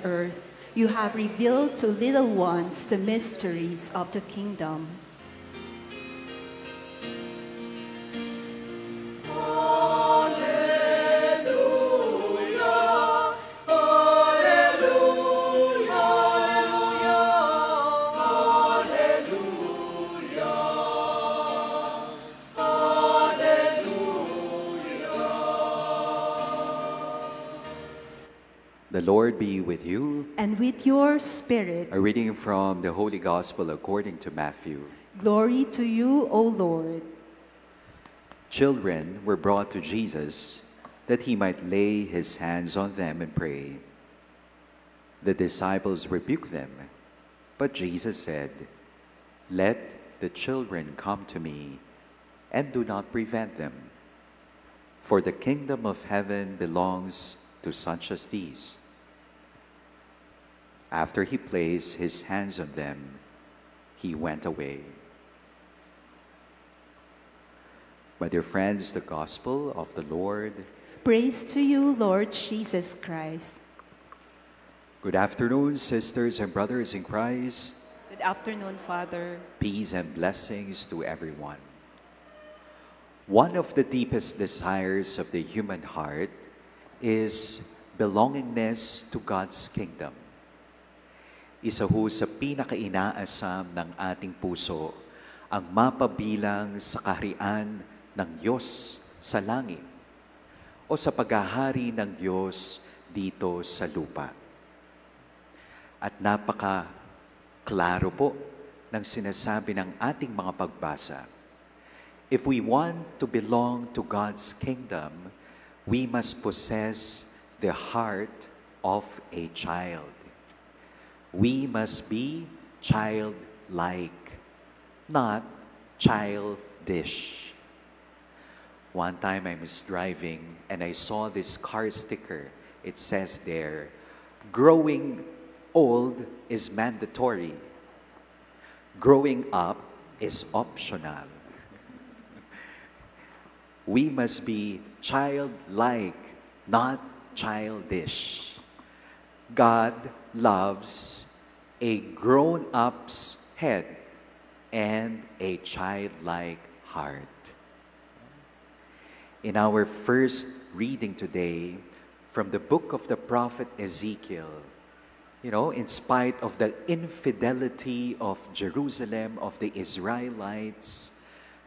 earth, you have revealed to little ones the mysteries of the kingdom. The Lord be with you. And with your spirit, A reading from the Holy Gospel according to Matthew. glory to you, O Lord. Children were brought to Jesus that he might lay his hands on them and pray. The disciples rebuked them, but Jesus said, "Let the children come to me, and do not prevent them, for the kingdom of heaven belongs to such as these." After he placed his hands on them, he went away. My dear friends, the gospel of the Lord. Praise to you, Lord Jesus Christ. Good afternoon, sisters and brothers in Christ. Good afternoon, Father. Peace and blessings to everyone. One of the deepest desires of the human heart is belongingness to God's kingdom. Isa ho sa pinaka-inaasam ng ating puso ang mapabilang sa kaharian ng Diyos sa langit o sa paghahari ng Diyos dito sa lupa. At napaka-klaro po ng sinasabi ng ating mga pagbasa. If we want to belong to God's kingdom, we must possess the heart of a child. We must be childlike, not childish. One time I was driving and I saw this car sticker. It says there, "Growing old is mandatory. Growing up is optional." We must be childlike, not childish. God loves a grown-up's head and a childlike heart. In our first reading today from the book of the prophet Ezekiel, in spite of the infidelity of Jerusalem, of the Israelites,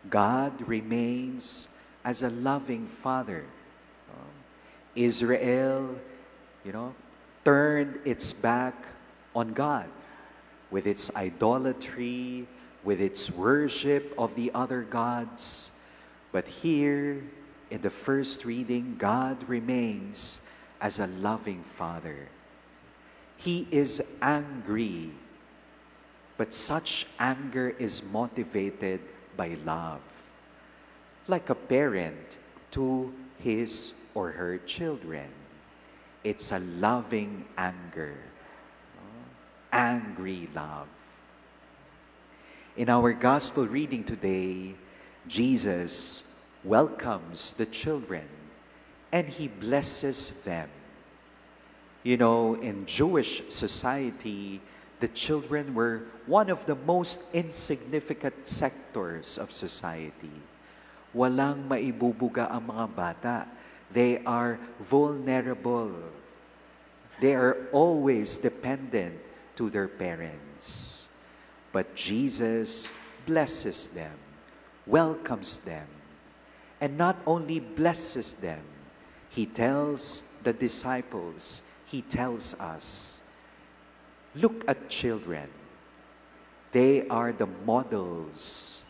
God remains as a loving father. Israel, turned its back on God with its idolatry, with its worship of the other gods. But here, in the first reading, God remains as a loving father. He is angry, but such anger is motivated by love, like a parent to his or her children. It's a loving anger, angry love. In our gospel reading today, Jesus welcomes the children and he blesses them. In Jewish society, the children were one of the most insignificant sectors of society. Walang maibubuga ang mga bata. They are vulnerable. They are always dependent to their parents. But Jesus blesses them, welcomes them, and not only blesses them, he tells the disciples, he tells us, look at children. They are the models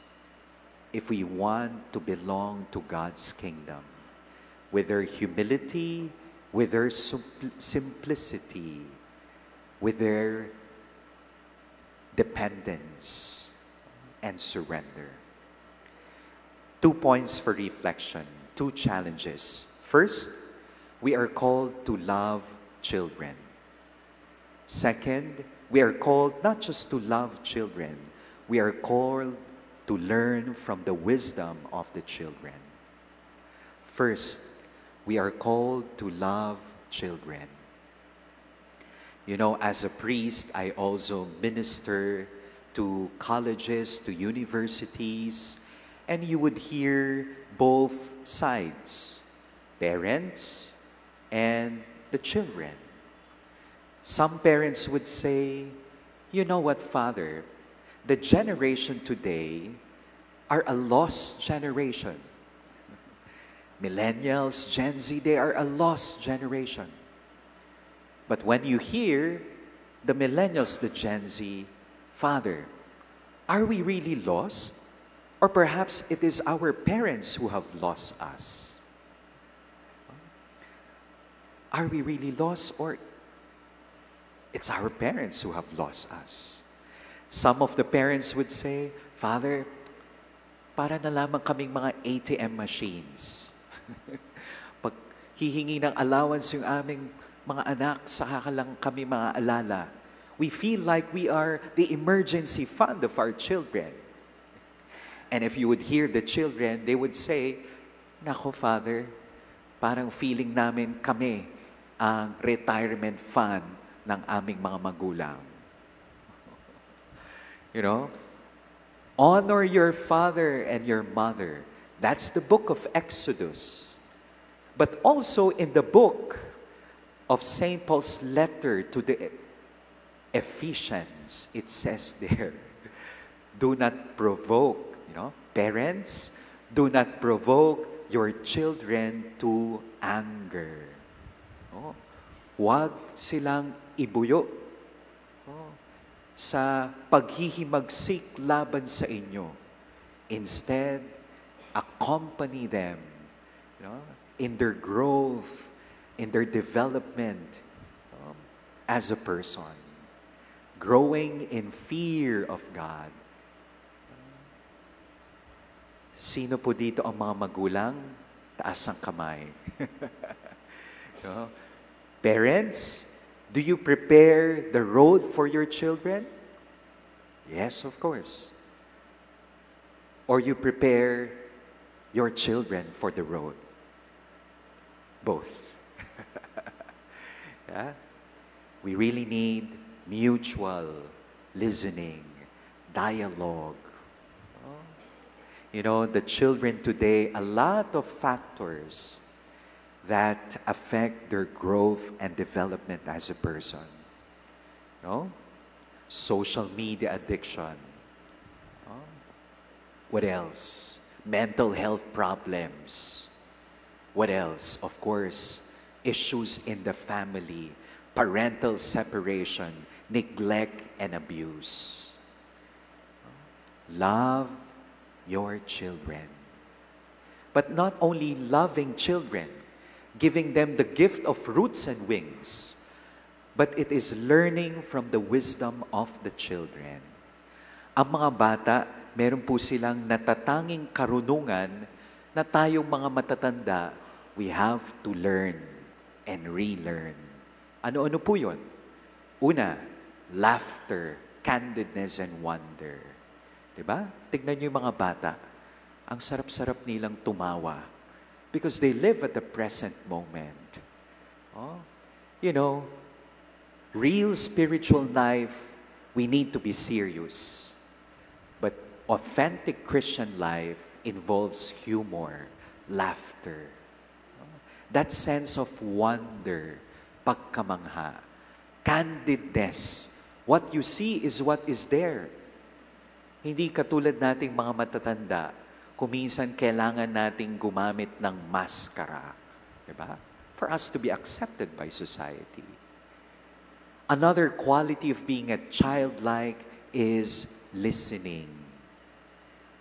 if we want to belong to God's kingdom. With their humility, with their simplicity, with their dependence and surrender. 2 points for reflection, 2 challenges. First, we are called to love children. Second, we are called not just to love children, we are called to learn from the wisdom of the children. First, we are called to love children. You know, as a priest, I also minister to colleges, to universities, and you would hear both sides, parents and the children. Some parents would say, you know what, Father, the generation today are a lost generation. Millennials, Gen Z, they are a lost generation. But when you hear the millennials, the Gen Z, Father, are we really lost? Or perhaps it is our parents who have lost us? Are we really lost, or it's our parents who have lost us? Some of the parents would say, Father, para na lamang kaming mga ATM machines. Pag hihingi ng allowance yung aming mga anak, saka lang kami mga alala. We feel like we are the emergency fund of our children. And if you would hear the children, they would say, Nako, Father, parang feeling namin kami ang retirement fund ng aming mga magulang. You know, honor your father and your mother. That's the book of Exodus. But also in the book of St. Paul's letter to the Ephesians, it says there, do not provoke, parents, do not provoke your children to anger. Huwag silang ibuyo sa paghihimagsik laban sa inyo. Instead, accompany them in their growth, in their development as a person. Growing in fear of God. Sino po dito ang mga magulang? Taas ang kamay. Parents, do you prepare the road for your children? Yes, of course. Or you prepare your children for the road? Both. Yeah? We really need mutual listening, dialogue. The children today, a lot of factors that affect their growth and development as a person. Social media addiction. What else? Mental health problems. What else? Of course, issues in the family, parental separation, neglect and abuse. Love your children. But not only loving children, giving them the gift of roots and wings, but it is learning from the wisdom of the children. Ang mga bata, meron po silang natatanging karunungan na tayong mga matatanda, we have to learn and relearn. Ano-ano po yun? Una, laughter, candidness, and wonder. Diba? Tignan niyo yung mga bata. Ang sarap-sarap nilang tumawa because they live at the present moment. Real spiritual life, we need to be serious. But authentic Christian life involves humor, laughter. That sense of wonder, pagkamangha, candidness. What you see is what is there. Hindi katulad nating mga matatanda, kuminsan kailangan nating gumamit ng maskara. Diba? For us to be accepted by society. Another quality of being a childlike is listening.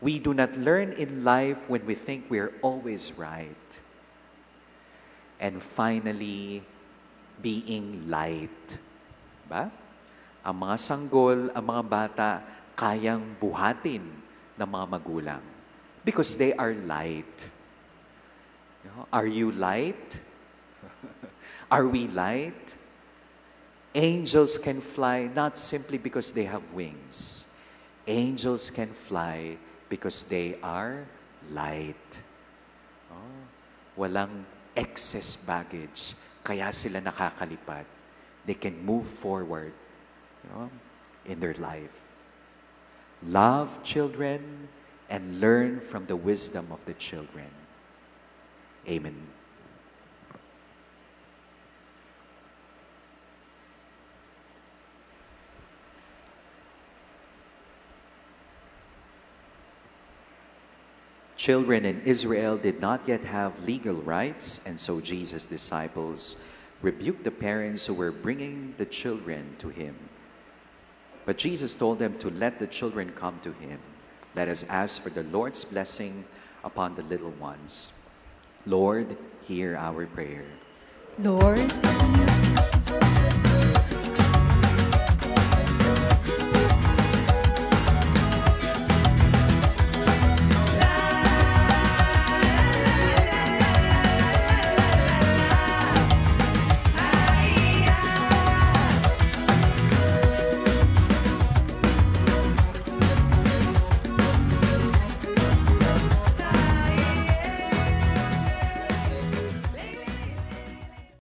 We do not learn in life when we think we're always right. And finally, being light. Diba? Ang mga sanggol, ang mga bata, kayang buhatin ng mga magulang because they are light. Are you light? Are we light? Angels can fly not simply because they have wings. Angels can fly because they are light. Walang excess baggage, kaya sila nakakalipad. they can move forward, in their life. Love children and learn from the wisdom of the children. Amen. Children in Israel did not yet have legal rights, and so Jesus' disciples rebuked the parents who were bringing the children to him. But Jesus told them to let the children come to him. Let us ask for the Lord's blessing upon the little ones. Lord, hear our prayer. Lord,